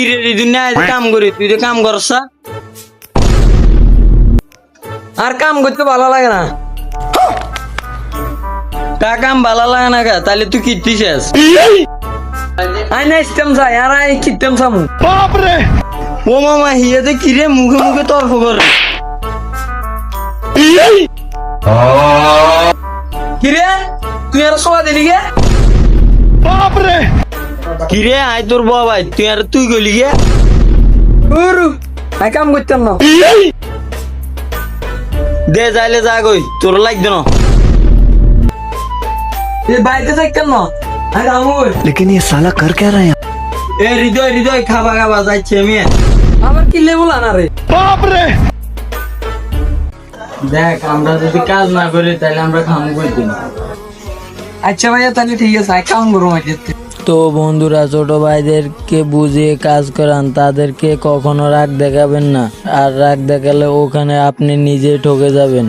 কি রে দুনিয়া কাম করি, তুই তো কাম করছ না? আর কাম করতে ভালো লাগে না। কা কাম ভালো লাগে না কা, তাহলে তুই কিত্তি শেষ আই না ইস্তেম চাই আর আই কিত্তেম সামু। বাপরে ও মামা হিয়াতে কি রে মুখে মুখে তর্ক করে। কিরে তুই আর সোয়া দিলি গে? বাপরে কিরে আই তোর বাবাই তুই আর তুই গলি গে? আই কাম করতাম না। দে যাইলে যা গই, তোর লাগবে না। বাইতে থাকতাম না। लेकिन ये साला कर क्या रहा है? এ হৃদয় হৃদয় খাবা খাবা যাচ্ছে আমি আবার কি লেবুল আনা রে। বাপরে দেখ আমরা যদি কাজ না করি তাহলে আমরা খামু করতে না। আচ্ছা ভাইয়া তাহলে ঠিক আছে আই কাম করবো মাঝে। তো বন্ধুরা, ছোট ভাইদেরকে বুঝিয়ে কাজ করান, তাদেরকে কখনো রাগ দেখাবেন না। আর রাগ দেখালে ওখানে আপনি নিজেই ঠকে যাবেন।